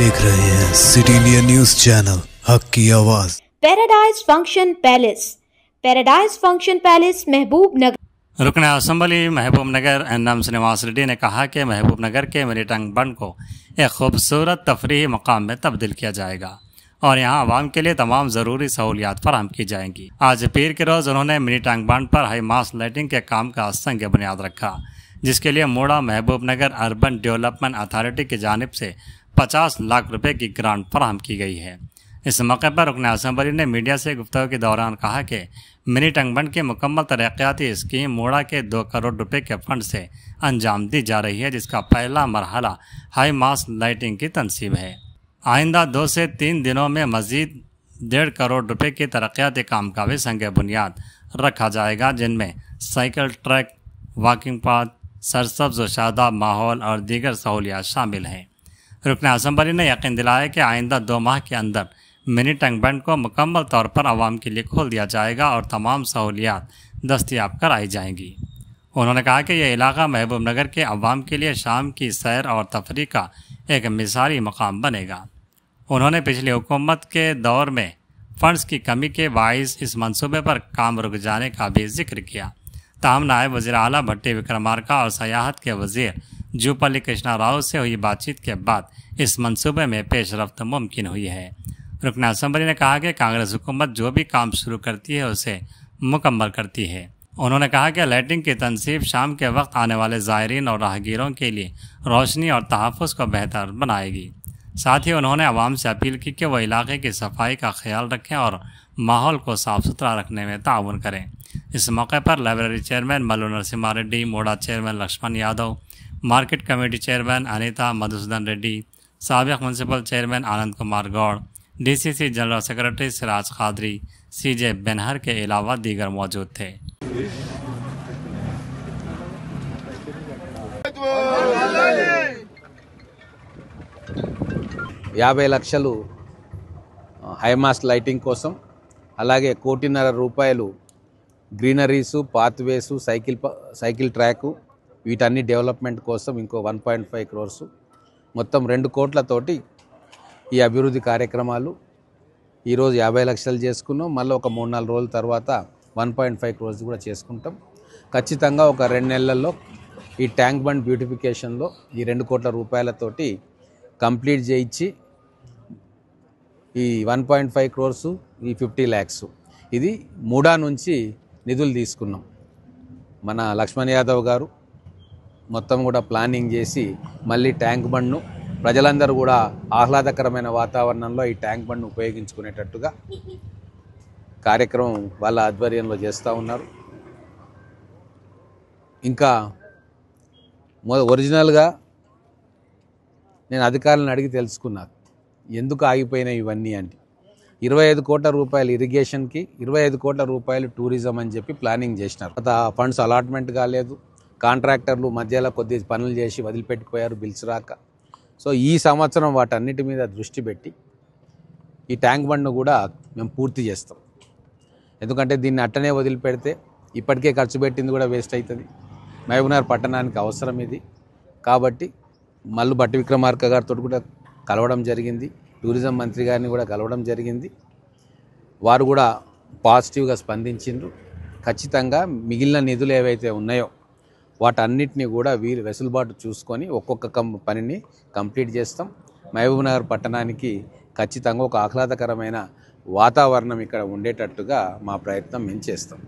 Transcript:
देख रहे हैं सिटी इंडिया न्यूज चैनल हक की आवाज। पैराडाइज फंक्शन पैलेस महबूब नगर। रुकन असम्बली महबूब नगर एन श्रीनिवास रेड्डी ने कहा कि महबूब नगर के मिनी टैंक बंड को एक खूबसूरत तफरीही मकाम में तब्दील किया जाएगा और यहाँ आवाम के लिए तमाम ज़रूरी सहूलियात फराहम की जाएंगी। आज पीर के रोज़ उन्होंने मिनी टैंक बंड पर हाई मास लाइटिंग के काम का संग बुनियाद रखा, जिसके लिए मोड़ा महबूब नगर अर्बन डेवलपमेंट अथॉरिटी की जानिब से 50 लाख रुपए की ग्रांट फराहम की गई है। इस मौके पर रुकन असम्बली ने मीडिया से गुफ्तगू के दौरान कहा कि मिनी टैंक बंड की मुकम्मल तरक्याती स्कीम मोड़ा के 2 करोड़ रुपए के फंड से अंजाम दी जा रही है, जिसका पहला मरहला हाई मास लाइटिंग की तनसीब है। आइंदा 2 से 3 दिनों में मजीद 1.5 करोड़ रुपए के तरक्याती काम का भी संग बुनियाद रखा जाएगा, जिनमें साइकिल ट्रैक, वॉकिंग पाथ, सरसब्ज व शादाब माहौल और दीगर सहूलियात शामिल हैं। रुकन असम्बली ने यकीन दिलाया कि आइंदा 2 माह के अंदर मिनी टैंक बंड को मुकम्मल तौर पर आवाम के लिए खोल दिया जाएगा और तमाम सहूलियात दस्तियाब कराई जाएंगी। उन्होंने कहा कि यह इलाका महबूब नगर के अवाम के लिए शाम की सैर और तफरीह का एक मिसाली मकाम बनेगा। उन्होंने पिछली हुकूमत के दौर में फंड्स की कमी के बाइस इस मंसूबे पर काम रुक जाने का भी जिक्र किया। ताहम नायब वज़ीर आला भट्टी विक्रमार्का और सयाहत के वज़ीर जूपल्ली कृष्णा राव से हुई बातचीत के बाद इस मंसूबे में पेशरफ्त मुमकिन हुई है। रुकन असम्बली ने कहा कि कांग्रेस हुकूमत जो भी काम शुरू करती है उसे मुकम्मल करती है। उन्होंने कहा कि लाइटिंग की तनसीब शाम के वक्त आने वाले ज़ायरीन और राहगीरों के लिए रोशनी और तहफ़्फ़ुज़ को बेहतर बनाएगी। साथ ही उन्होंने आवाम से अपील की कि वह इलाके की सफाई का ख्याल रखें और माहौल को साफ़ सुथरा रखने में ताउन करें। इस मौके पर लाइब्रेरी चेयरमैन मल्लू नरसिम्हा रेड्डी, मोड़ा chairman Laxman Yadav, market committee chairman Anitha Madhusudan Reddy, साबिक municipal chairman Anand Kumar Goud, DCC general secretary Siraj Khadri, सीजे बेनहर के अलावा दीगर मौजूद थे। 50 లక్షలు హైమాస్ లైటింగ్ కోసం, అలాగే 1.5 కోటి రూపాయలు గ్రీనరీసు, పాత్వేసు, సైకిల్ ట్రాకు, వీటన్ని డెవలప్మెంట్ కోసం ఇంకో 1.5 crores, మొత్తం 2 కోట్లతోటి ఈ అభివృద్ధి కార్యక్రమాలు ఈరోజు 50 లక్షలు చేసుకున్నాం. మళ్ళీ ఒక 3-4 రోజుల తర్వాత 1.5 crores కూడా చేసుకుంటాం. ఖచ్చితంగా ఒక 2 నెలల్లో ఈ ట్యాంక్ బండ్ బ్యూటిఫికేషన్లో ఈ 2 కోట్ల రూపాయలతోటి కంప్లీట్ చేయించి ఈ 1.5 crores, ఈ 50 lakhs ఇది మూడా నుంచి నిధులు తీసుకున్నాం. మన లక్ష్మణ్ యాదవ్ గారు మొత్తం కూడా ప్లానింగ్ చేసి మళ్ళీ ట్యాంక్ బండ్ను ప్రజలందరూ కూడా ఆహ్లాదకరమైన వాతావరణంలో ఈ ట్యాంక్ బండ్ను ఉపయోగించుకునేటట్టుగా కార్యక్రమం వాళ్ళ ఆధ్వర్యంలో చేస్తూ ఉన్నారు. ఇంకా ఒరిజినల్గా నేను అధికారులను అడిగి తెలుసుకున్నాను ఎందుకు ఆగిపోయినాయి ఇవన్నీ అంటే. 25 కోట్ల రూపాయలు ఇరిగేషన్కి, 25 కోట్ల రూపాయలు టూరిజం అని చెప్పి ప్లానింగ్ చేసినారు. ఫండ్స్ అలాట్మెంట్ కాలేదు, కాంట్రాక్టర్లు మధ్యలో కొద్ది పనులు చేసి వదిలిపెట్టిపోయారు బిల్స్ రాక. సో ఈ సంవత్సరం వాటన్నిటి మీద దృష్టి పెట్టి ఈ ట్యాంక్ బండ్ను కూడా మేము పూర్తి చేస్తాం. ఎందుకంటే దీన్ని అట్టనే వదిలిపెడితే ఇప్పటికే ఖర్చు పెట్టింది కూడా వేస్ట్ అవుతుంది. మహబూబ్నగర్ పట్టణానికి అవసరం ఇది. కాబట్టి మల్లు భట్టి విక్రమార్క గారితో కూడా కలవడం జరిగింది, టూరిజం మంత్రి గారిని కూడా కలవడం జరిగింది. వారు కూడా పాజిటివ్గా స్పందించిండ్రు. ఖచ్చితంగా మిగిలిన నిధులు ఏవైతే ఉన్నాయో వాటన్నిటిని కూడా వీరు వెసులుబాటు చూసుకొని ఒక్కొక్క పనిని కంప్లీట్ చేస్తాం. మహబూబ్నగర్ పట్టణానికి ఖచ్చితంగా ఒక ఆహ్లాదకరమైన వాతావరణం ఇక్కడ ఉండేటట్టుగా మా ప్రయత్నం మేము చేస్తాం.